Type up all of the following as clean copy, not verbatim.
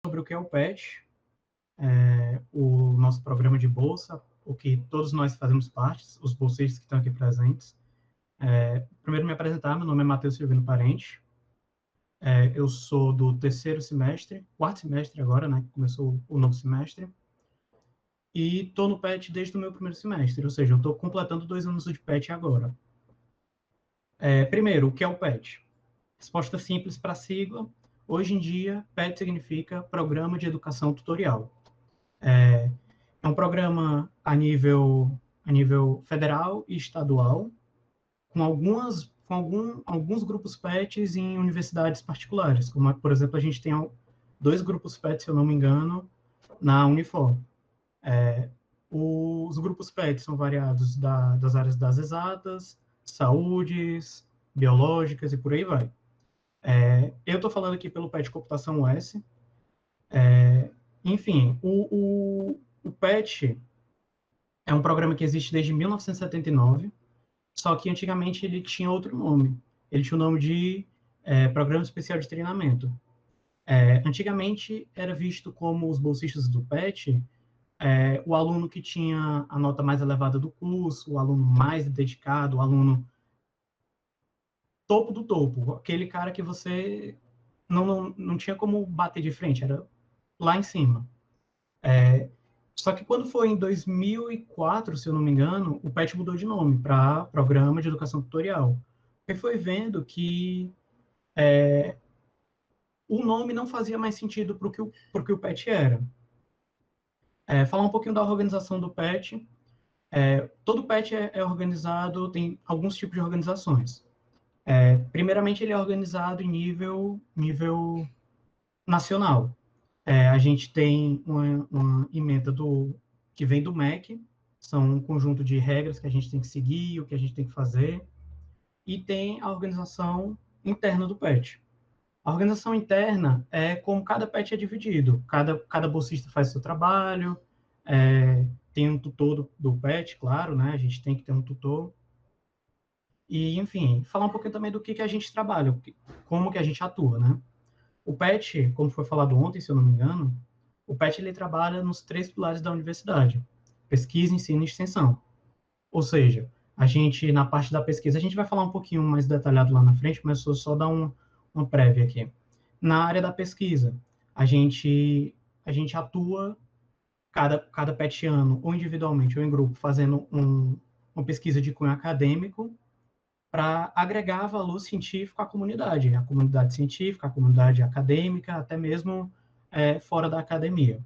sobre o que é o PET, o nosso programa de bolsa, o que todos nós fazemos parte, os bolsistas que estão aqui presentes. Primeiro me apresentar, meu nome é Matheus Silvino Parente, eu sou do terceiro semestre, quarto semestre agora, né, que começou o novo semestre, e estou no PET desde o meu primeiro semestre, ou seja, eu estou completando 2 anos de PET agora. Primeiro, o que é o PET? Resposta simples para a sigla. Hoje em dia, PET significa Programa de Educação Tutorial. É um programa a nível federal e estadual, com alguns grupos PETs em universidades particulares, como, por exemplo, a gente tem 2 grupos PET, se eu não me engano, na Unifor. Os grupos PET são variados das áreas das exatas, saúdes, biológicas e por aí vai. Eu estou falando aqui pelo PET Computação US. Enfim, o PET é um programa que existe desde 1979, só que antigamente ele tinha outro nome. Ele tinha o nome de Programa Especial de Treinamento. Antigamente era visto como os bolsistas do PET, o aluno que tinha a nota mais elevada do curso, o aluno mais dedicado, o aluno topo do topo, aquele cara que você não tinha como bater de frente, era lá em cima. Só que quando foi em 2004, se eu não me engano, o PET mudou de nome para Programa de Educação Tutorial. E foi vendo que o nome não fazia mais sentido para o que o PET era. Falar um pouquinho da organização do PET. Todo PET é organizado, tem alguns tipos de organizações. Primeiramente, ele é organizado em nível nacional. A gente tem uma ementa que vem do MEC, são um conjunto de regras que a gente tem que seguir, o que a gente tem que fazer, e tem a organização interna do PET. A organização interna é como cada PET é dividido, cada bolsista faz seu trabalho, tem um tutor do PET, claro, né? A gente tem que ter um tutor. E, enfim, falar um pouquinho também do que a gente trabalha, como que a gente atua, né? O PET, como foi falado ontem, se eu não me engano, o PET ele trabalha nos 3 pilares da universidade: pesquisa, ensino e extensão. Ou seja, a gente, na parte da pesquisa, a gente vai falar um pouquinho mais detalhado lá na frente, mas só dar uma prévia aqui. Na área da pesquisa, a gente, a gente atua, cada petiano, ou individualmente ou em grupo, fazendo uma pesquisa de cunho acadêmico para agregar valor científico à comunidade, a comunidade científica, a comunidade acadêmica, até mesmo fora da academia.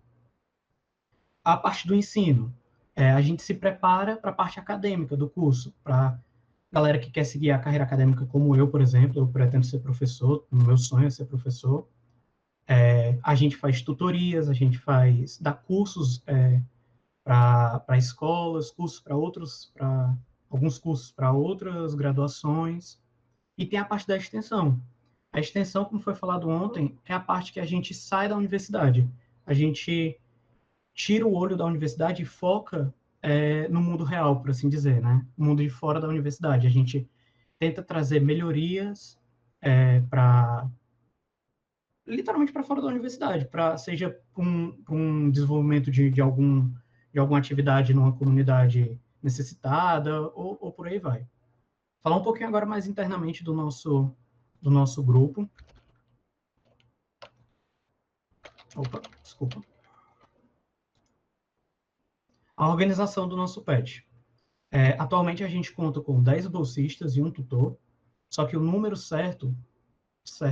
A parte do ensino, a gente se prepara para a parte acadêmica do curso, para galera que quer seguir a carreira acadêmica como eu, por exemplo, eu pretendo ser professor, o meu sonho é ser professor. A gente faz tutorias, a gente dá cursos para escolas, cursos para alguns cursos para outras graduações, e tem a parte da extensão. A extensão, como foi falado ontem, é a parte que a gente sai da universidade. A gente tira o olho da universidade e foca no mundo real, por assim dizer, né? O mundo de fora da universidade. A gente tenta trazer melhorias para literalmente para fora da universidade, seja um desenvolvimento de alguma atividade numa comunidade necessitada ou por aí vai. Falar um pouquinho agora mais internamente do nosso grupo. Opa, desculpa. A organização do nosso PET. Atualmente a gente conta com 10 bolsistas e um tutor, só que o número certo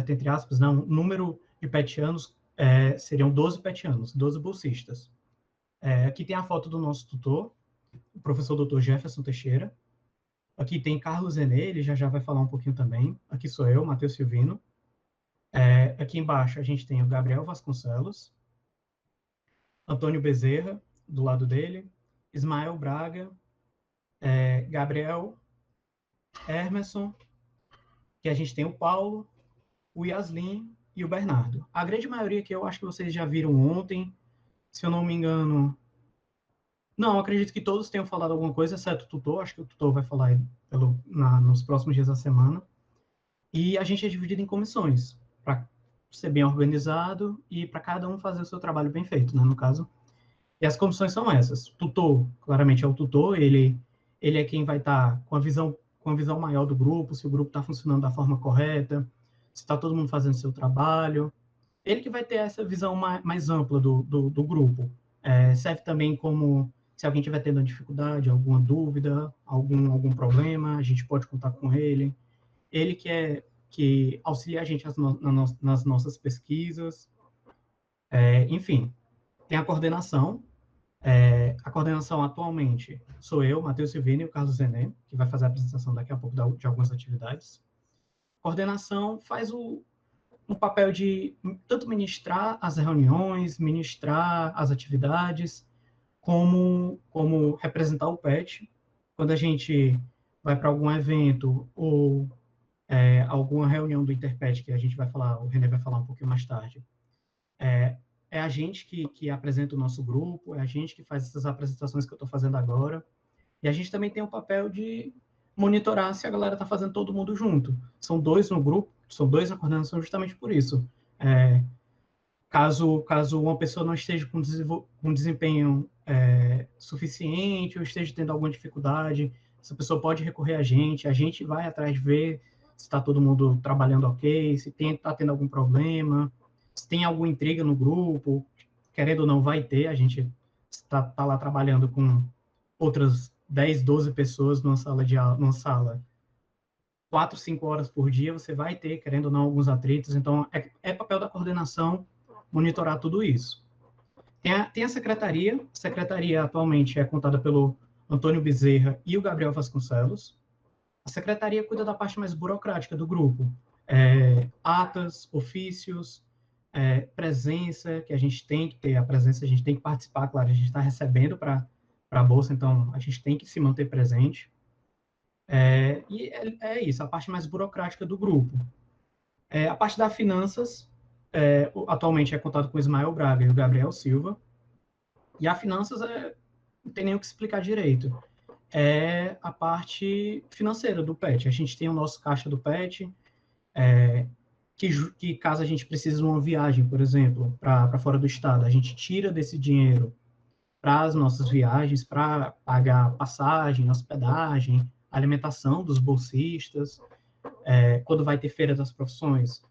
entre aspas, não, o número de petianos seriam 12 petianos, 12 bolsistas. Aqui tem a foto do nosso tutor, o professor Dr. Jefferson Teixeira. Aqui tem Carlos Enê, ele já vai falar um pouquinho também. Aqui sou eu, Matheus Silvino. Aqui embaixo a gente tem o Gabriel Vasconcelos, Antônio Bezerra, do lado dele, Ismael Braga, Gabriel Hermerson, que a gente tem o Paulo, o Yaslin e o Bernardo. A grande maioria que eu acho que vocês já viram ontem, se eu não me engano. Não, acredito que todos tenham falado alguma coisa, exceto o tutor. Acho que o tutor vai falar nos próximos dias da semana. E a gente é dividido em comissões, para ser bem organizado e para cada um fazer o seu trabalho bem feito, né, no caso. E as comissões são essas. Tutor, claramente é o tutor, ele é quem vai estar com a visão maior do grupo, se o grupo está funcionando da forma correta, se está todo mundo fazendo seu trabalho. Ele que vai ter essa visão mais ampla do grupo. Serve também como, se alguém tiver tendo dificuldade, alguma dúvida, algum problema, a gente pode contar com ele. Ele que auxilia a gente nas nossas pesquisas. Enfim, tem a coordenação. A coordenação atualmente sou eu, Matheus Silvini e o Carlos Zené, que vai fazer a apresentação daqui a pouco de algumas atividades. Coordenação faz um papel de tanto ministrar as reuniões, ministrar as atividades, como representar o PET. Quando a gente vai para algum evento ou alguma reunião do Interpet, que a gente vai falar, o René vai falar um pouquinho mais tarde, é a gente que apresenta o nosso grupo, é a gente que faz essas apresentações que eu estou fazendo agora, e a gente também tem o papel de monitorar se a galera está fazendo todo mundo junto. São 2 no grupo, são 2 na coordenação justamente por isso. Caso uma pessoa não esteja com desempenho suficiente ou esteja tendo alguma dificuldade, essa pessoa pode recorrer a gente vai atrás de ver se está todo mundo trabalhando ok, se está tendo algum problema, se tem alguma intriga no grupo, querendo ou não vai ter, a gente está lá trabalhando com outras 10, 12 pessoas numa sala 4, 5 horas por dia, você vai ter, querendo ou não, alguns atritos, então é papel da coordenação monitorar tudo isso. Tem a secretaria atualmente é contada pelo Antônio Bezerra e o Gabriel Vasconcelos. A secretaria cuida da parte mais burocrática do grupo, atas, ofícios, presença, que a gente tem que ter a presença, a gente tem que participar, claro, a gente está recebendo para a Bolsa, então a gente tem que se manter presente. E é isso, a parte mais burocrática do grupo. A parte das finanças, atualmente é contado com o Ismael Braga e o Gabriel Silva, e a finanças não tem nem o que explicar direito. É a parte financeira do PET. A gente tem o nosso caixa do PET, que caso a gente precise de uma viagem, por exemplo, para fora do estado, a gente tira desse dinheiro para as nossas viagens, para pagar passagem, hospedagem, alimentação dos bolsistas. Quando vai ter feira das profissões,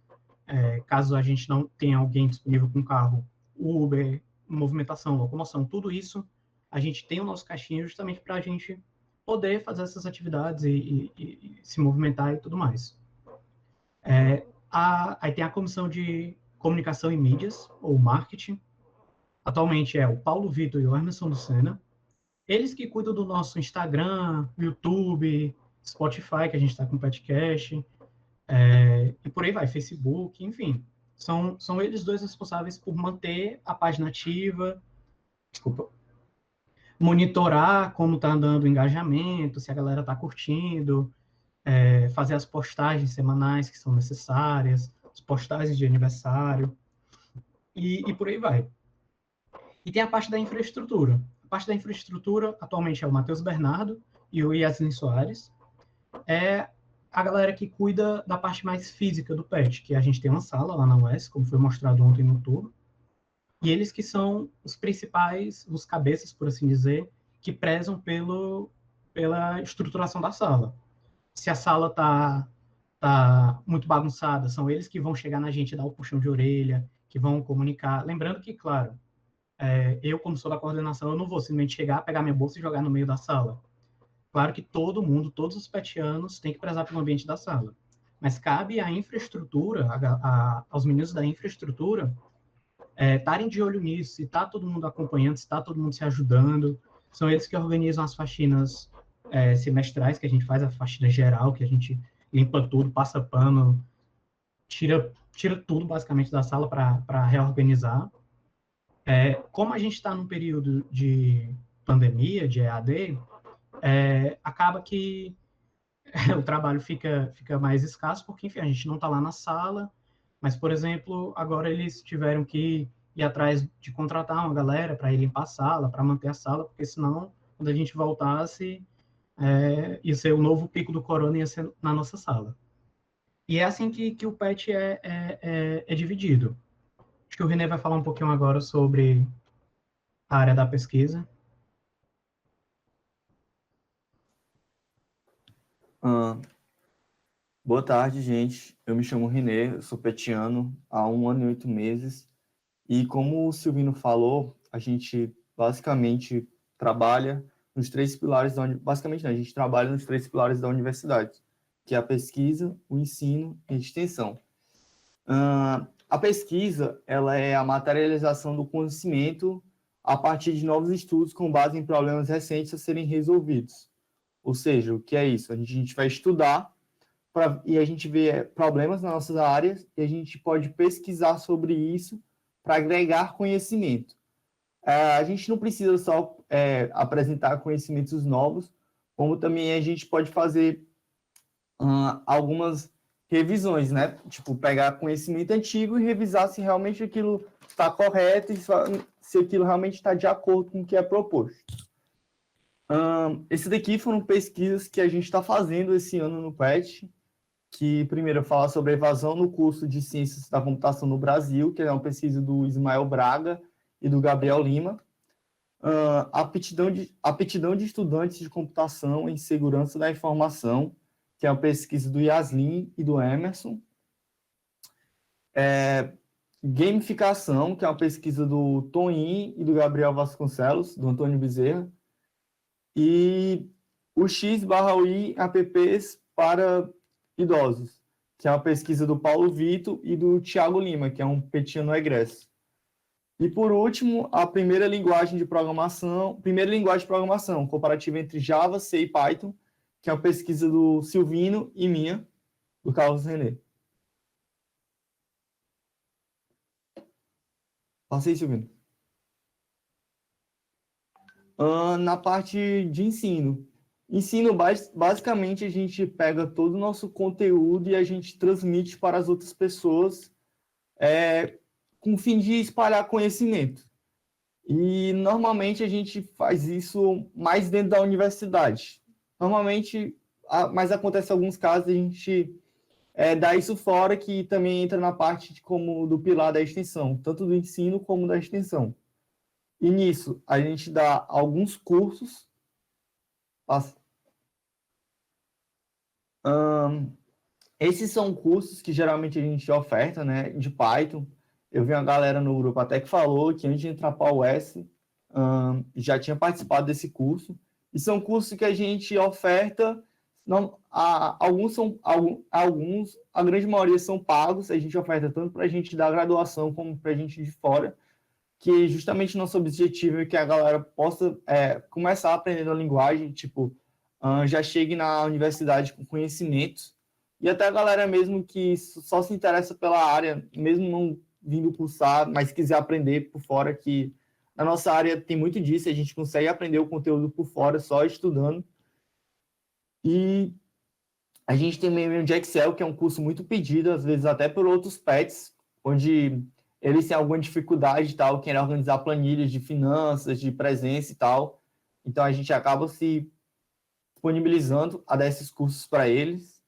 caso a gente não tenha alguém disponível com carro, Uber, movimentação, locomoção, tudo isso, a gente tem o nosso caixinha justamente para a gente poder fazer essas atividades e se movimentar e tudo mais. Aí tem a comissão de comunicação e mídias, ou marketing. Atualmente é o Paulo Vitor e o Emerson Lucena. Eles que cuidam do nosso Instagram, YouTube, Spotify, que a gente está com o podcast, e por aí vai, Facebook, enfim. São eles 2 responsáveis por manter a página ativa, monitorar como está andando o engajamento, se a galera está curtindo, fazer as postagens semanais que são necessárias, as postagens de aniversário, e por aí vai. E tem a parte da infraestrutura. A parte da infraestrutura, atualmente, é o Matheus Bernardo e o Yasmin Soares. É a galera que cuida da parte mais física do PET, que a gente tem uma sala lá na UES, como foi mostrado ontem no tour, e eles que são os principais, os cabeças, por assim dizer, que prezam pela estruturação da sala. Se a sala tá muito bagunçada, são eles que vão chegar na gente, dar o puxão de orelha, que vão comunicar. Lembrando que, claro, eu, como sou da coordenação, eu não vou simplesmente chegar, pegar minha bolsa e jogar no meio da sala. Claro que todo mundo, todos os petianos, têm que prezar pelo ambiente da sala. Mas cabe à infraestrutura, aos meninos da infraestrutura, estarem de olho nisso, se está todo mundo acompanhando, se está todo mundo se ajudando. São eles que organizam as faxinas semestrais, que a gente faz a faxina geral, que a gente limpa tudo, passa pano, tira tudo basicamente da sala para reorganizar. Como a gente está num período de pandemia, de EAD, acaba que o trabalho fica mais escasso, porque, enfim, a gente não está lá na sala, mas, por exemplo, agora eles tiveram que ir atrás de contratar uma galera para ir limpar a sala, para manter a sala, porque senão, quando a gente voltasse, ia ser o novo pico do corona, ia ser na nossa sala. E é assim que o PET é dividido. Acho que o René vai falar um pouquinho agora sobre a área da pesquisa. Ah, boa tarde, gente. Eu me chamo René, eu sou petiano há 1 ano e 8 meses. E como o Silvino falou, a gente basicamente trabalha nos três pilares basicamente, não, a gente trabalha nos três pilares da universidade, que é a pesquisa, o ensino e a extensão. A pesquisa, ela é a materialização do conhecimento a partir de novos estudos com base em problemas recentes a serem resolvidos. Ou seja, o que é isso? A gente vai estudar e a gente vê problemas nas nossas áreas e a gente pode pesquisar sobre isso para agregar conhecimento. A gente não precisa só apresentar conhecimentos novos, como também a gente pode fazer algumas revisões, né? Tipo, pegar conhecimento antigo e revisar se realmente aquilo está correto e se aquilo realmente está de acordo com o que é proposto. Esse daqui foram pesquisas que a gente está fazendo esse ano no PET, que primeiro fala sobre a evasão no curso de Ciências da Computação no Brasil, que é uma pesquisa do Ismael Braga e do Gabriel Lima. A aptidão de estudantes de computação em segurança da informação, que é uma pesquisa do Yaslin e do Emerson. Gamificação, que é uma pesquisa do Toin e do Gabriel Vasconcelos, do Antônio Bezerra. E o X/UI apps para idosos, que é uma pesquisa do Paulo Vito e do Thiago Lima, que é um petiano egresso. E, por último, a primeira linguagem de programação, comparativa entre Java, C e Python, que é uma pesquisa do Silvino e minha, do Carlos René. Passei, Silvino. Na parte de ensino. Ensino, basicamente, a gente pega todo o nosso conteúdo e a gente transmite para as outras pessoas com o fim de espalhar conhecimento. E, normalmente, a gente faz isso mais dentro da universidade. Normalmente, mas acontece alguns casos, a gente dá isso fora, que também entra na parte como do pilar da extensão, tanto do ensino como da extensão. E nisso, a gente dá alguns cursos. Esses são cursos que geralmente a gente oferta, né, de Python. Eu vi uma galera no grupo até que falou que antes de entrar para a UES, já tinha participado desse curso. E são cursos que a gente oferta, não, a grande maioria são pagos, a gente oferta tanto para a gente da graduação como para a gente de fora, que justamente nosso objetivo é que a galera possa começar aprendendo a linguagem, tipo, já chegue na universidade com conhecimentos, e até a galera mesmo que só se interessa pela área, mesmo não vindo cursar, mas quiser aprender por fora, que na nossa área tem muito disso, a gente consegue aprender o conteúdo por fora só estudando. E a gente tem meio de Excel, que é um curso muito pedido, às vezes até por outros PETs, onde eles têm alguma dificuldade e tal, querem organizar planilhas de finanças, de presença e tal. Então, a gente acaba se disponibilizando a dar esses cursos para eles.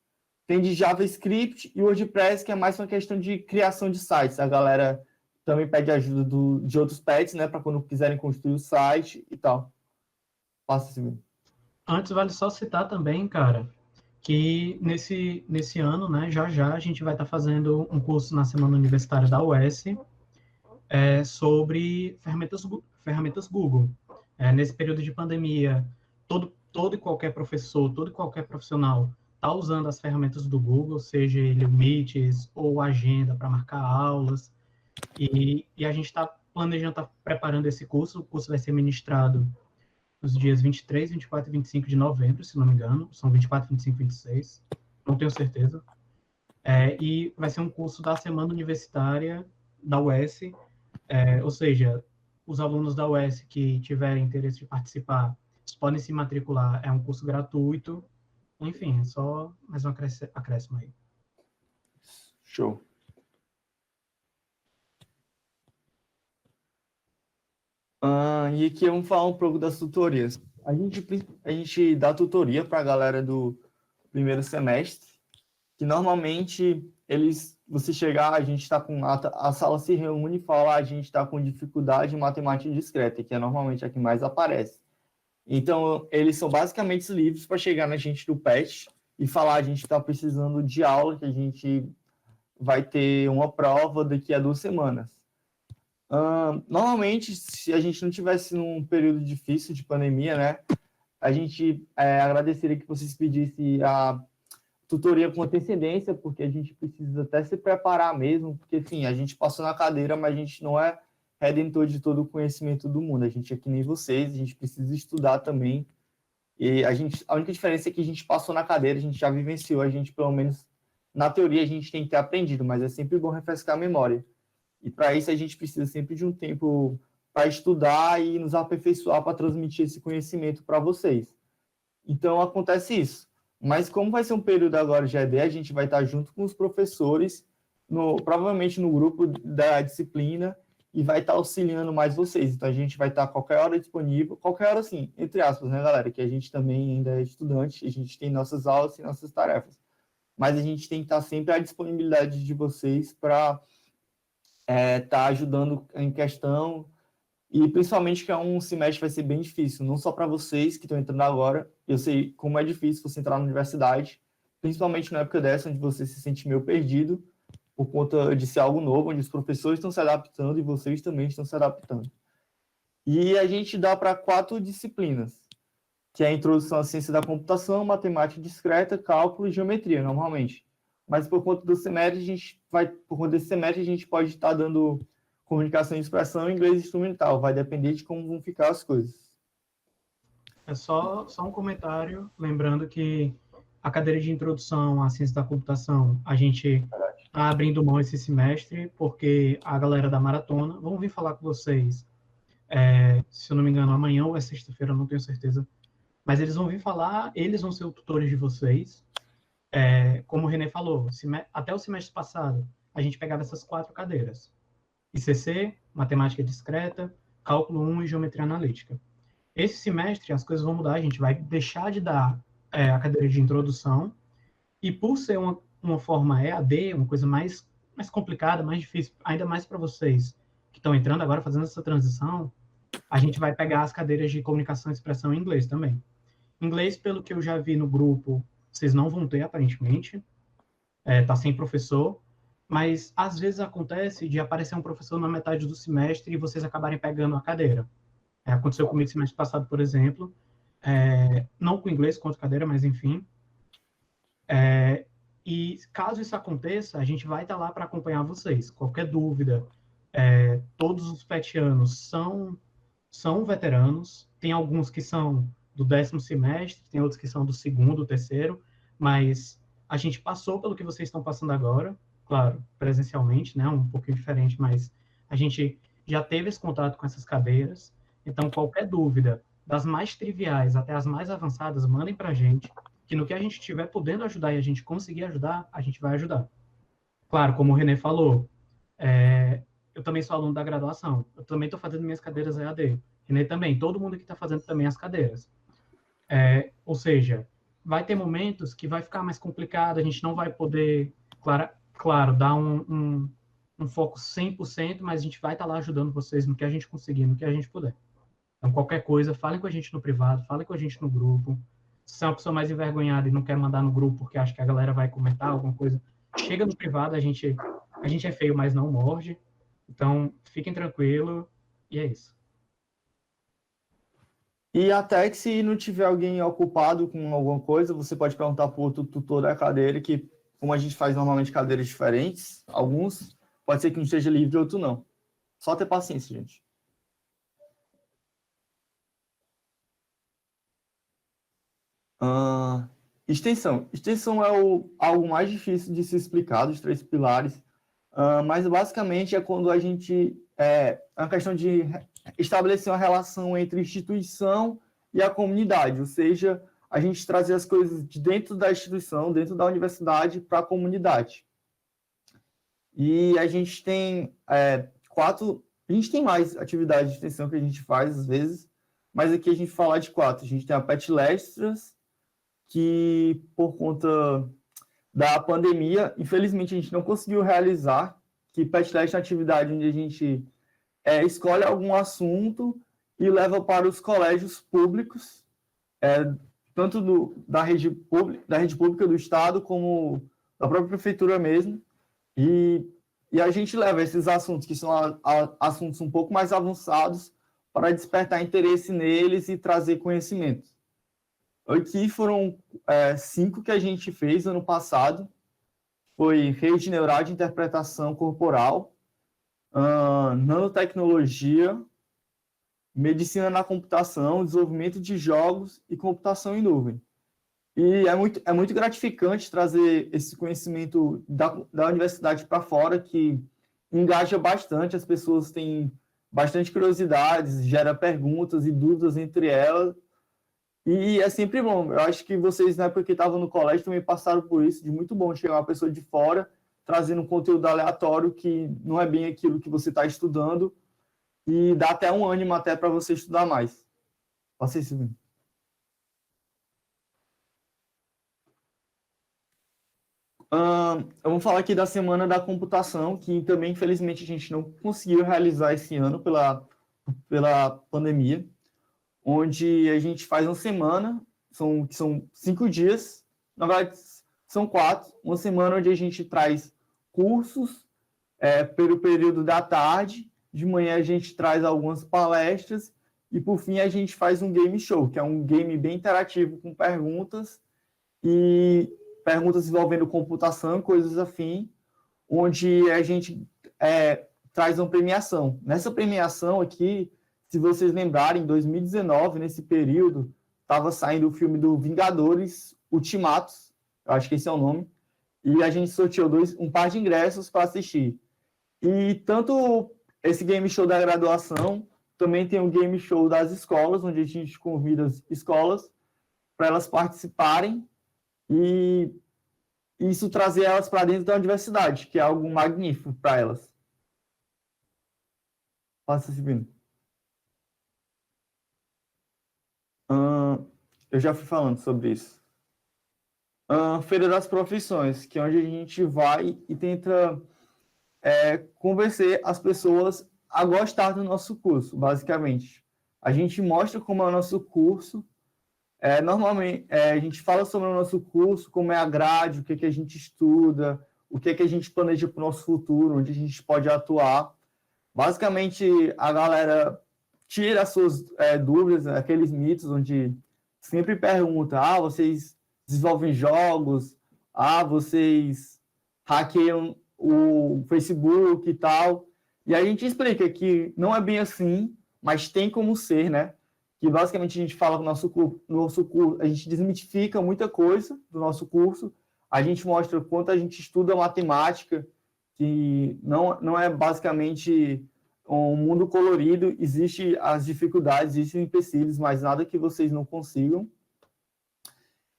Tem de JavaScript e WordPress, que é mais uma questão de criação de sites. A galera também pede ajuda de outros pets, né, para quando quiserem construir o site e tal. Passa assim. Antes, vale só citar também, cara, que nesse ano, né, já a gente vai estar fazendo um curso na Semana Universitária da UES sobre ferramentas Google. Nesse período de pandemia, todo e qualquer professor, todo e qualquer profissional está usando as ferramentas do Google, seja ele o Meets ou a Agenda para marcar aulas, e a gente está planejando, está preparando esse curso. O curso vai ser ministrado nos dias 23, 24 e 25 de novembro, se não me engano. São 24, 25 e 26, não tenho certeza. E vai ser um curso da Semana Universitária da UES, ou seja, os alunos da UES que tiverem interesse de participar, eles podem se matricular, é um curso gratuito. Enfim, é só mais um acréscimo aí. Show. E aqui vamos falar um pouco das tutorias. A gente dá tutoria para a galera do primeiro semestre, que normalmente você chegar, a gente está com a sala se reúne e fala, a gente está com dificuldade em matemática discreta, que é normalmente a que mais aparece. Então, eles são basicamente livres para chegar na gente do PET e falar, a gente está precisando de aula, que a gente vai ter uma prova daqui a 2 semanas. Normalmente, se a gente não tivesse num período difícil de pandemia, né, a gente agradeceria que vocês pedissem a tutoria com antecedência, porque a gente precisa até se preparar mesmo, porque, enfim, a gente passou na cadeira, mas a gente não é redentor de todo o conhecimento do mundo. A gente é que nem vocês, a gente precisa estudar também. E a única diferença é que a gente passou na cadeira, a gente já vivenciou, a gente, pelo menos, na teoria, a gente tem que ter aprendido, mas é sempre bom refrescar a memória. E para isso, a gente precisa sempre de um tempo para estudar e nos aperfeiçoar para transmitir esse conhecimento para vocês. Então, acontece isso. Mas como vai ser um período agora de EAD, a gente vai estar junto com os professores, provavelmente no grupo da disciplina, e vai estar auxiliando mais vocês. Então, a gente vai estar a qualquer hora disponível, qualquer hora, assim, entre aspas, né, galera? Que a gente também ainda é estudante, a gente tem nossas aulas e nossas tarefas. Mas a gente tem que estar sempre à disponibilidade de vocês para estar ajudando em questão. E principalmente que um semestre vai ser bem difícil, não só para vocês que estão entrando agora. Eu sei como é difícil você entrar na universidade, principalmente na época dessa, onde você se sente meio perdido, por conta de ser algo novo, onde os professores estão se adaptando e vocês também estão se adaptando. E a gente dá para 4 disciplinas, que é a introdução à ciência da computação, matemática discreta, cálculo e geometria, normalmente. Mas por conta do semestre, por conta desse semestre, a gente pode estar dando comunicação e expressão em inglês instrumental. Vai depender de como vão ficar as coisas. É só um comentário, lembrando que a cadeira de introdução à ciência da computação, a gente está abrindo mão esse semestre, porque a galera da maratona, vão vir falar com vocês, se eu não me engano, amanhã ou é sexta-feira, não tenho certeza, mas eles vão vir falar, eles vão ser os tutores de vocês. Como o René falou, até o semestre passado, a gente pegava essas 4 cadeiras. ICC, matemática discreta, cálculo 1 e geometria analítica. Esse semestre as coisas vão mudar, a gente vai deixar de dar a cadeira de introdução, e por ser uma forma EAD, uma coisa mais complicada, mais difícil, ainda mais para vocês que estão entrando agora, fazendo essa transição, a gente vai pegar as cadeiras de comunicação e expressão em inglês também. Inglês, pelo que eu já vi no grupo, vocês não vão ter, aparentemente, tá sem professor, mas às vezes acontece de aparecer um professor na metade do semestre e vocês acabarem pegando a cadeira. Aconteceu comigo semestre passado, por exemplo, não com inglês, com outra cadeira, mas enfim. E caso isso aconteça, a gente vai estar lá para acompanhar vocês. Qualquer dúvida, todos os petianos são veteranos, tem alguns que são do 10º semestre, tem outros que são do 2º, 3º, mas a gente passou pelo que vocês estão passando agora, claro, presencialmente, né, um pouquinho diferente, mas a gente já teve esse contato com essas cadeiras. Então, qualquer dúvida, das mais triviais até as mais avançadas, mandem para a gente, que no que a gente estiver podendo ajudar e a gente conseguir ajudar, a gente vai ajudar. Claro, como o René falou, eu também sou aluno da graduação, eu também estou fazendo minhas cadeiras EAD. René também, todo mundo que está fazendo também as cadeiras. Ou seja, vai ter momentos que vai ficar mais complicado, a gente não vai poder, claro, dar um foco 100%, mas a gente vai estar lá ajudando vocês no que a gente conseguir, no que a gente puder. Então, qualquer coisa, falem com a gente no privado, falem com a gente no grupo. Se você é uma pessoa mais envergonhada e não quer mandar no grupo porque acha que a galera vai comentar alguma coisa, chega no privado, a gente é feio, mas não morde. Então, fiquem tranquilos e é isso. E até que se não tiver alguém ocupado com alguma coisa, você pode perguntar para o outro tutor da cadeira, que como a gente faz normalmente cadeiras diferentes, alguns, pode ser que um esteja livre e outro não. Só ter paciência, gente. Extensão. Extensão é algo mais difícil de se explicar dos 3 pilares, mas basicamente é quando a gente... É uma questão de estabelecer uma relação entre instituição e a comunidade, ou seja, a gente trazer as coisas de dentro da instituição, dentro da universidade, para a comunidade. E a gente tem 4... A gente tem mais atividades de extensão que a gente faz, às vezes, mas aqui a gente fala de 4. A gente tem a PET Lestras, que por conta da pandemia, infelizmente a gente não conseguiu realizar, que Pet Test é uma atividade onde a gente escolhe algum assunto e leva para os colégios públicos, tanto da rede pública do Estado, como da própria prefeitura mesmo, e a gente leva esses assuntos, que são assuntos um pouco mais avançados, para despertar interesse neles e trazer conhecimento. Aqui foram 5 que a gente fez ano passado. Foi rede neural de interpretação corporal, nanotecnologia, medicina na computação, desenvolvimento de jogos e computação em nuvem. E é muito gratificante trazer esse conhecimento da universidade para fora, que engaja bastante, as pessoas têm bastante curiosidades, gera perguntas e dúvidas entre elas, e é sempre bom. Eu acho que vocês, na época que estavam no colégio, também passaram por isso, de muito bom chegar uma pessoa de fora, trazendo um conteúdo aleatório que não é bem aquilo que você está estudando, e dá até um ânimo até para você estudar mais. Passei, Silvio. Eu vou falar aqui da Semana da Computação, que também, infelizmente, a gente não conseguiu realizar esse ano pela pandemia, onde a gente faz uma semana, são 5 dias, na verdade, são 4, uma semana onde a gente traz cursos pelo período da tarde, de manhã a gente traz algumas palestras, e por fim a gente faz um game show, que é um game bem interativo com perguntas envolvendo computação, coisas afim, onde a gente traz uma premiação. Nessa premiação aqui, se vocês lembrarem, em 2019, nesse período, estava saindo o filme do Vingadores Ultimatos, eu acho que esse é o nome, e a gente sorteou um par de ingressos para assistir. E tanto esse game show da graduação, também tem um game show das escolas, onde a gente convida as escolas para elas participarem e isso trazer elas para dentro da universidade, que é algo magnífico para elas. Passa, Silvino. Eu já fui falando sobre isso. Feira das Profissões, que é onde a gente vai e tenta convencer as pessoas a gostar do nosso curso, basicamente. A gente mostra como é o nosso curso. Normalmente, a gente fala sobre o nosso curso, como é a grade, o que a gente estuda, o que a gente planeja para o nosso futuro, onde a gente pode atuar. Basicamente, a galera tira as suas dúvidas, aqueles mitos onde sempre pergunta, vocês desenvolvem jogos, vocês hackeiam o Facebook e tal. E a gente explica que não é bem assim, mas tem como ser, né? Que basicamente a gente fala que no nosso curso, a gente desmitifica muita coisa do nosso curso, a gente mostra quanto a gente estuda matemática, que não é basicamente um mundo colorido, existem as dificuldades, existem empecilhos, mas nada que vocês não consigam.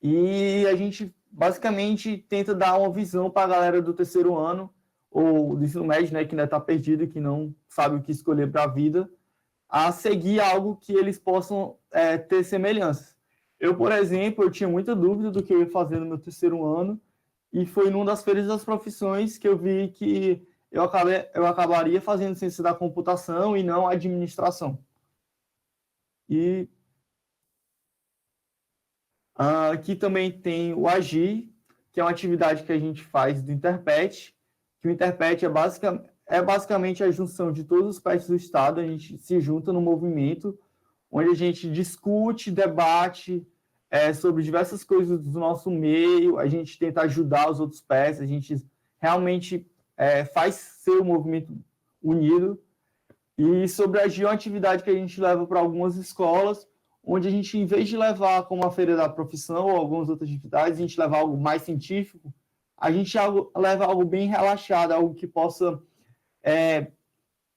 E a gente basicamente tenta dar uma visão para a galera do terceiro ano, ou do ensino médio, né, que ainda está perdido, que não sabe o que escolher para a vida, a seguir algo que eles possam ter semelhanças. Eu, por exemplo, eu tinha muita dúvida do que eu ia fazer no meu terceiro ano, e foi numa das feiras das profissões que eu vi que eu acabaria fazendo ciência da computação e não administração. E aqui também tem o Agir, que é uma atividade que a gente faz do Interpet, que o Interpet é basicamente a junção de todos os pets do Estado, a gente se junta no movimento, onde a gente discute, debate sobre diversas coisas do nosso meio, a gente tenta ajudar os outros pets, a gente realmente faz ser um movimento unido. E sobre a Agir, é uma atividade que a gente leva para algumas escolas, onde a gente, em vez de levar como a Feira da Profissão ou algumas outras atividades, a gente leva algo mais científico, a gente leva algo bem relaxado, algo que possa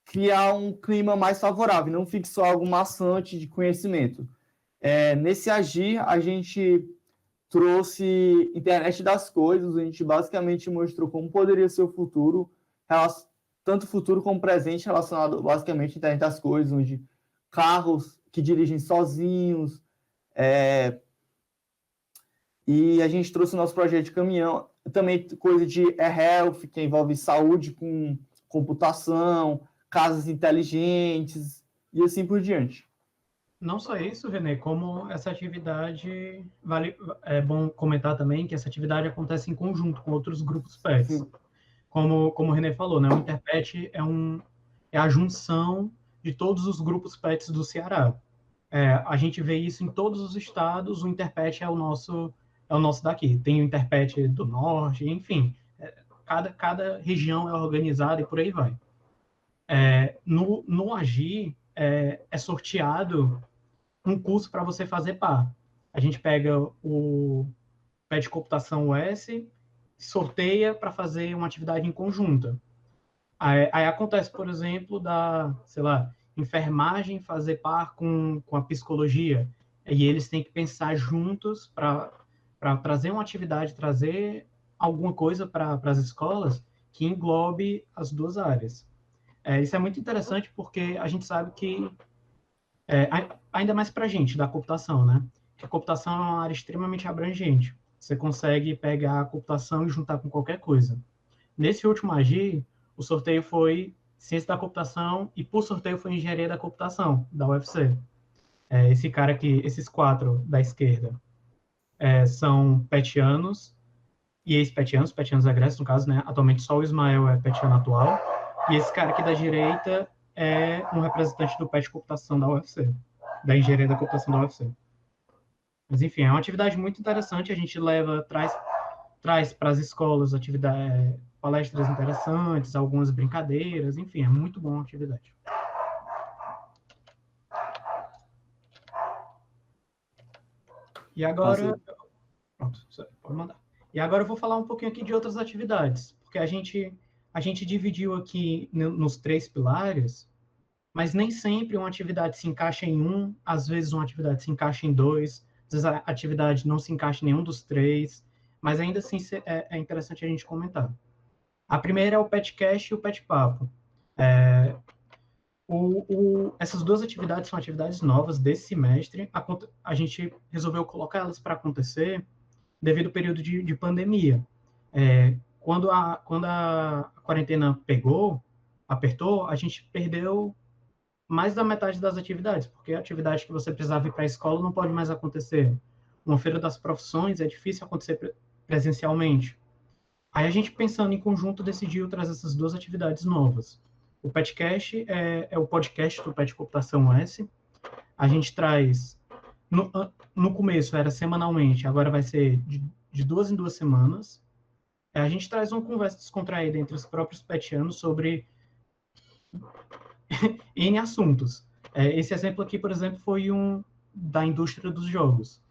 criar um clima mais favorável, não fique só algo maçante de conhecimento. Nesse Agir, a gente trouxe internet das coisas, a gente basicamente mostrou como poderia ser o futuro, tanto futuro como presente, relacionado basicamente à internet das coisas, onde carros que dirigem sozinhos, e a gente trouxe o nosso projeto de caminhão. também coisa de health, que envolve saúde com computação, casas inteligentes e assim por diante. Não só isso, Renê, como essa atividade, é bom comentar também que essa atividade acontece em conjunto com outros grupos PETs. Sim. Como o Renê falou, né, o Interpet é a junção de todos os grupos PETs do Ceará. A gente vê isso em todos os estados, o Interpet é o nosso daqui. Tem o Interpet do Norte, enfim, cada região é organizada e por aí vai. No Agir, é sorteado um curso para você fazer par. A gente pega o PET Computação US, sorteia para fazer uma atividade em conjunta. Aí acontece, por exemplo, sei lá, enfermagem fazer par com a psicologia, e eles têm que pensar juntos para trazer uma atividade, trazer alguma coisa para as escolas que englobe as duas áreas. Isso é muito interessante porque a gente sabe que, ainda mais para a gente, da computação, né? Que a computação é uma área extremamente abrangente. Você consegue pegar a computação e juntar com qualquer coisa. Nesse último Agir, o sorteio foi Ciência da Computação e, por sorteio, foi Engenharia da Computação, da UFC. Esses quatro da esquerda são petianos e ex-petianos, petianos egressos, no caso, né? Atualmente só o Ismael é petiano atual. E esse cara aqui da direita é um representante do PET Computação da UFC, da Engenharia da Computação da UFC. Mas, enfim, é uma atividade muito interessante. A gente traz para as escolas palestras interessantes, algumas brincadeiras, enfim, é muito bom a atividade. E agora, pronto, pode mandar. E agora eu vou falar um pouquinho aqui de outras atividades, porque a gente dividiu aqui nos 3 pilares, mas nem sempre uma atividade se encaixa em um, às vezes uma atividade se encaixa em 2, às vezes a atividade não se encaixa em nenhum dos 3, mas ainda assim é interessante a gente comentar. A primeira é o PetCast e o PetPapo. Essas duas atividades são atividades novas desse semestre. A gente resolveu colocar elas para acontecer devido ao período de pandemia. Quando a quarentena apertou, a gente perdeu mais da metade das atividades, porque a atividade que você precisava ir para a escola não pode mais acontecer. Uma feira das profissões é difícil acontecer presencialmente. Aí a gente, pensando em conjunto, decidiu trazer essas duas atividades novas. O PetCast é o podcast do PET Computação US. A gente traz, no começo era semanalmente, agora vai ser de 2 em 2 semanas. A gente traz uma conversa descontraída entre os próprios petianos sobre N assuntos. Esse exemplo aqui, por exemplo, foi da indústria dos jogos.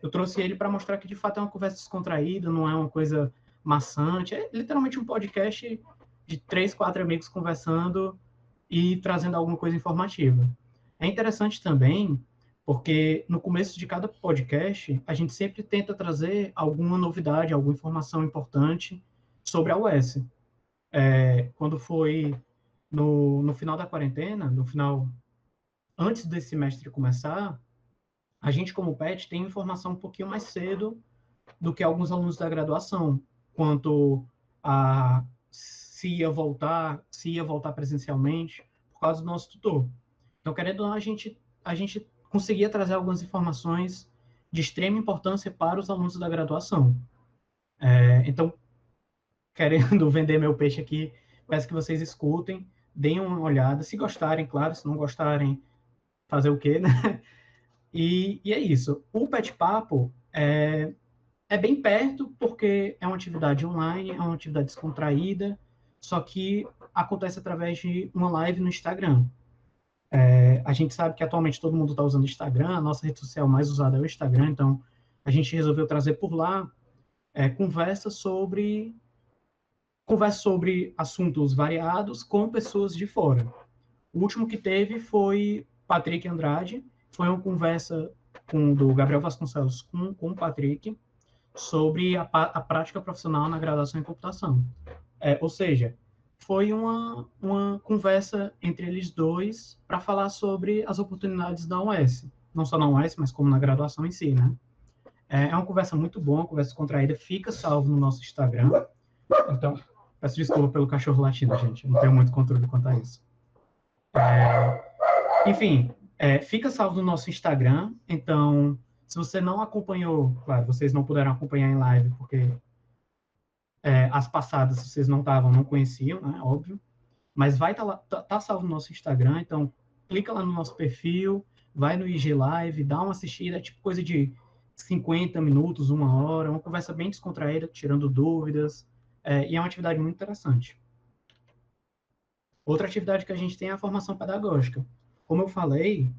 Eu trouxe ele para mostrar que, de fato, é uma conversa descontraída, não é uma coisa maçante. É literalmente um podcast de 3, 4 amigos conversando e trazendo alguma coisa informativa. É interessante também, porque no começo de cada podcast, a gente sempre tenta trazer alguma novidade, alguma informação importante sobre a US. Quando foi no final da quarentena, antes desse semestre começar, a gente, como PET, tem informação um pouquinho mais cedo do que alguns alunos da graduação, quanto a se ia voltar presencialmente, por causa do nosso tutor. Então, querendo ou não, a gente conseguia trazer algumas informações de extrema importância para os alunos da graduação. Então, querendo vender meu peixe aqui, peço que vocês escutem, deem uma olhada, se gostarem, claro, se não gostarem, fazer o quê, né? E é isso. O Pet Papo é bem perto, porque é uma atividade online, é uma atividade descontraída, só que acontece através de uma live no Instagram. A gente sabe que atualmente todo mundo está usando o Instagram, a nossa rede social mais usada é o Instagram, então a gente resolveu trazer por lá conversa sobre assuntos variados com pessoas de fora. O último que teve foi Patrick Andrade, foi uma conversa do Gabriel Vasconcelos com o Patrick sobre a prática profissional na graduação em computação. Ou seja, foi uma conversa entre eles dois para falar sobre as oportunidades da UES, não só na UES, mas como na graduação em si, né? É uma conversa muito boa, uma conversa contraída, fica salvo no nosso Instagram. Então, peço desculpa pelo cachorro latindo, gente, eu não tenho muito controle quanto a isso. Enfim, fica salvo no nosso Instagram, então, se você não acompanhou, claro, vocês não puderam acompanhar em live, porque as passadas, se vocês não estavam, não conheciam, né, óbvio, mas vai estar lá, tá salvo no nosso Instagram, então, clica lá no nosso perfil, vai no IG Live, dá uma assistida, é tipo coisa de 50 minutos, 1 hora, uma conversa bem descontraída, tirando dúvidas, e é uma atividade muito interessante. Outra atividade que a gente tem é a formação pedagógica. Como eu falei,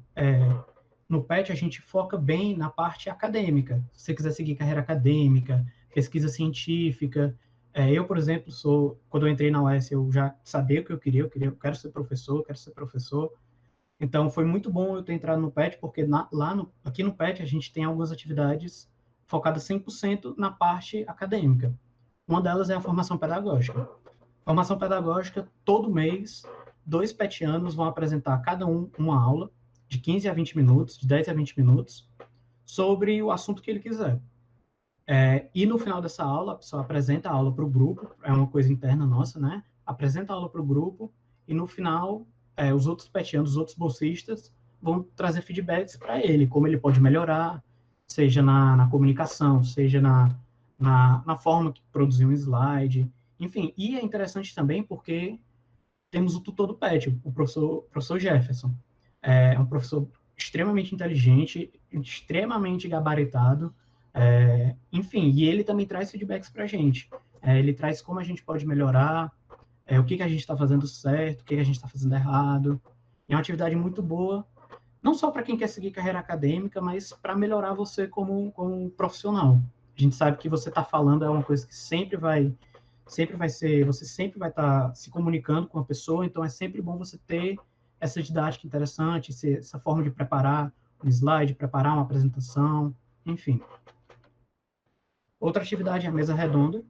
no PET a gente foca bem na parte acadêmica. Se você quiser seguir carreira acadêmica, pesquisa científica. Eu, por exemplo, quando eu entrei na UES, eu já sabia o que eu quero ser professor, quero ser professor. Então, foi muito bom eu ter entrado no PET, porque aqui no PET a gente tem algumas atividades focadas 100% na parte acadêmica. Uma delas é a formação pedagógica. Formação pedagógica, todo mês, 2 petianos vão apresentar cada um uma aula de 15 a 20 minutos, de 10 a 20 minutos, sobre o assunto que ele quiser. E no final dessa aula, a pessoa apresenta a aula para o grupo, é uma coisa interna nossa, né? Apresenta a aula para o grupo, e no final, os outros petianos, os outros bolsistas, vão trazer feedbacks para ele, como ele pode melhorar, seja na comunicação, seja na forma que produzir um slide, enfim. E é interessante também porque temos o tutor do PET, o professor Jefferson. É um professor extremamente inteligente, extremamente gabaritado, enfim, e ele também traz feedbacks para a gente. Ele traz como a gente pode melhorar, o que a gente está fazendo certo, o que a gente está fazendo errado. É uma atividade muito boa, não só para quem quer seguir carreira acadêmica, mas para melhorar você como profissional. A gente sabe que você está falando é uma coisa que sempre vai ser, você sempre vai estar se comunicando com a pessoa, então é sempre bom você ter essa didática interessante, essa forma de preparar um slide, preparar uma apresentação, enfim. Outra atividade é a mesa redonda,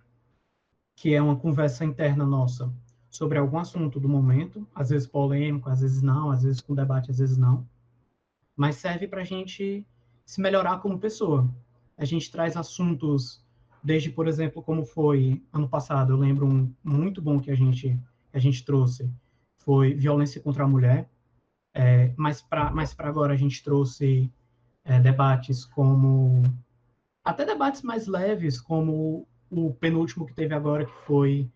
que é uma conversa interna nossa sobre algum assunto do momento, às vezes polêmico, às vezes não, às vezes com debate, às vezes não, mas serve para a gente se melhorar como pessoa. A gente traz assuntos, desde, por exemplo, como foi ano passado, eu lembro um muito bom que a gente trouxe, foi violência contra a mulher, mas para agora a gente trouxe debates como, até debates mais leves, como o penúltimo que teve agora, que foi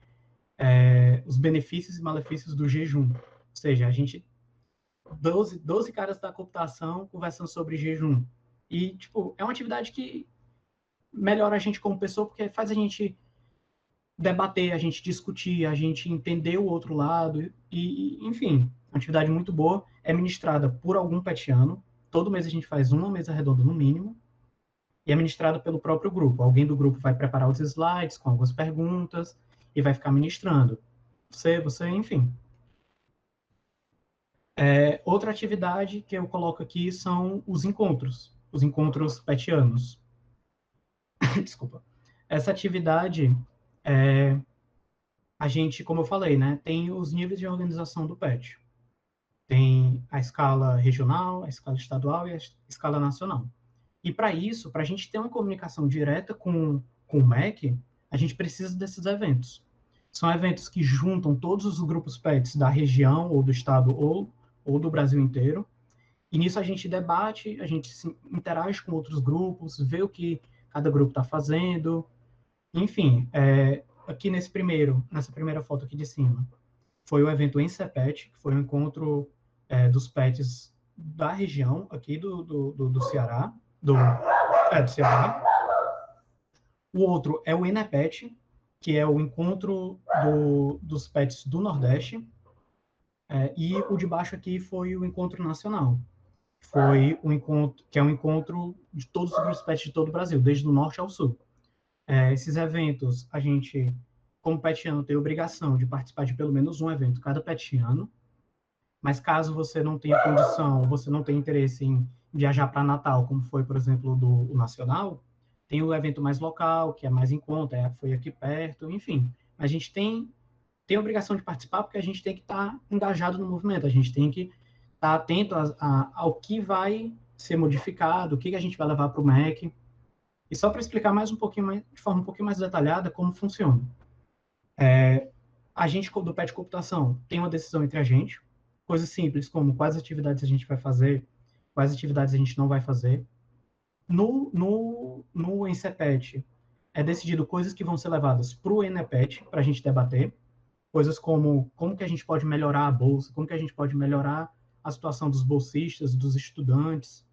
os benefícios e malefícios do jejum. Ou seja, a gente 12 caras da computação conversando sobre jejum. E, tipo, é uma atividade que melhora a gente como pessoa, porque faz a gente debater, a gente discutir, a gente entender o outro lado. Enfim, uma atividade muito boa. É ministrada por algum petiano. Todo mês a gente faz uma mesa redonda no mínimo. E é ministrada pelo próprio grupo. Alguém do grupo vai preparar os slides com algumas perguntas e vai ficar ministrando. Você, enfim. Outra atividade que eu coloco aqui são os encontros petianos. Desculpa. Essa atividade, a gente, como eu falei, né, tem os níveis de organização do PET. Tem a escala regional, a escala estadual e a escala nacional. E para isso, para a gente ter uma comunicação direta com o MEC, a gente precisa desses eventos. São eventos que juntam todos os grupos PETs da região, ou do estado, ou do Brasil inteiro. E nisso a gente debate, a gente se interage com outros grupos, vê o que cada grupo está fazendo. Enfim, aqui nessa primeira foto aqui de cima, foi o evento EnCEPET, que foi um encontro dos PETs da região aqui do Ceará, do Ceará. O outro é o ENEPET, que é o encontro dos PETs do Nordeste. E o de baixo aqui foi o encontro nacional. Foi um encontro, que é um encontro de todos os grupos PET de todo o Brasil, desde o norte ao sul. Esses eventos, a gente, como petiano, tem obrigação de participar de pelo menos um evento cada petiano, mas caso você não tenha condição, você não tenha interesse em viajar para Natal, como foi, por exemplo, o Nacional, tem o evento mais local, que é mais em conta, foi aqui perto, enfim. A gente tem a obrigação de participar porque a gente tem que estar engajado no movimento, a gente tem que estar atento ao que vai ser modificado, o que a gente vai levar para o MEC. E só para explicar mais um pouquinho mais, de forma um pouquinho mais detalhada como funciona. A gente do PET Computação tem uma decisão entre a gente, coisas simples como quais atividades a gente vai fazer, quais atividades a gente não vai fazer. No ENCEPET é decidido coisas que vão ser levadas para o ENEPET, para a gente debater, coisas como que a gente pode melhorar a bolsa, como que a gente pode melhorar a situação dos bolsistas, dos estudantes,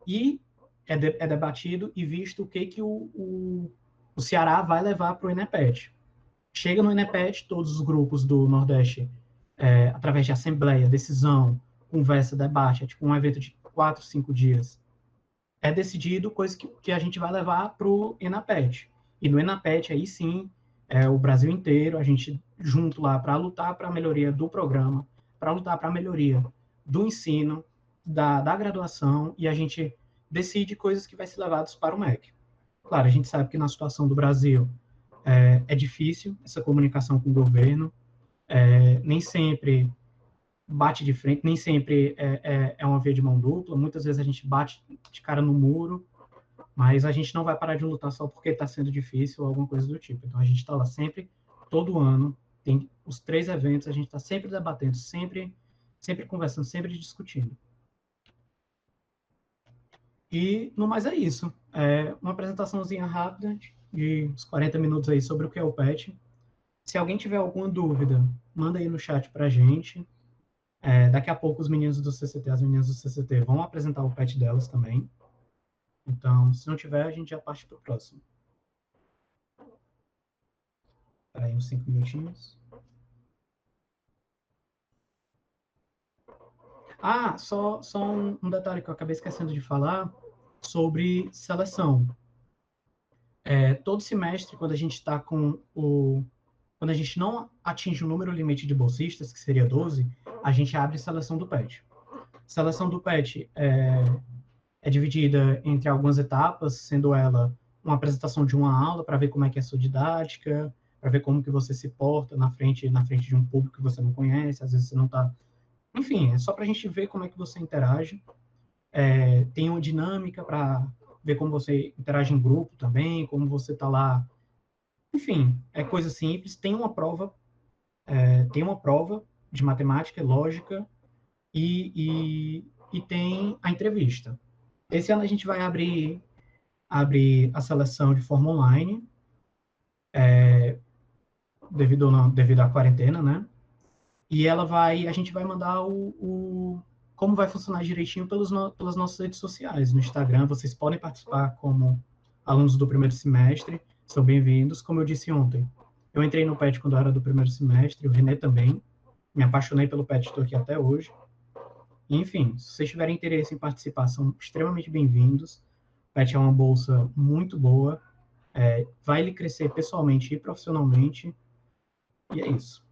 e é debatido e visto o que o Ceará vai levar para o ENEPET. Chega no ENEPET, todos os grupos do Nordeste, através de assembleia, decisão, conversa, debate, é tipo um evento de 4, 5 dias, é decidido coisa que a gente vai levar para o ENAPET. E no ENAPET, aí sim, o Brasil inteiro, a gente junto lá para lutar para a melhoria do programa, para lutar para a melhoria do ensino, da graduação, e a gente decide coisas que vai ser levadas para o MEC. Claro, a gente sabe que na situação do Brasil é difícil essa comunicação com o governo, nem sempre bate de frente, nem sempre é uma via de mão dupla, muitas vezes a gente bate de cara no muro, mas a gente não vai parar de lutar só porque está sendo difícil ou alguma coisa do tipo. Então a gente está lá sempre, todo ano, tem os 3 eventos, a gente está sempre debatendo, sempre conversando, sempre discutindo. E no mais é isso. Uma apresentaçãozinha rápida de uns 40 minutos aí sobre o que é o PET. Se alguém tiver alguma dúvida, manda aí no chat para a gente. Daqui a pouco os meninos do CCT, as meninas do CCT vão apresentar o PET delas também. Então, se não tiver, a gente já parte para o próximo. Espera aí uns 5 minutinhos. Só um detalhe que eu acabei esquecendo de falar sobre seleção. Todo semestre, quando a gente está quando a gente não atinge o número limite de bolsistas, que seria 12, a gente abre seleção do PET. Seleção do PET é dividida entre algumas etapas, sendo ela uma apresentação de uma aula para ver como é que é a sua didática, para ver como que você se porta na frente de um público que você não conhece, às vezes você não está... Enfim, é só para a gente ver como é que você interage. Tem uma dinâmica para ver como você interage em grupo também, como você está lá. Enfim, é coisa simples. Tem uma prova de matemática, lógica e tem a entrevista. Esse ano a gente vai abrir a seleção de forma online, devido à quarentena, né? E a gente vai mandar como vai funcionar direitinho pelas nossas redes sociais. No Instagram, vocês podem participar como alunos do primeiro semestre, são bem-vindos. Como eu disse ontem, eu entrei no PET quando eu era do primeiro semestre, o René também, me apaixonei pelo PET, estou aqui até hoje. Enfim, se vocês tiverem interesse em participar, são extremamente bem-vindos. O PET é uma bolsa muito boa, vai lhe crescer pessoalmente e profissionalmente, e é isso.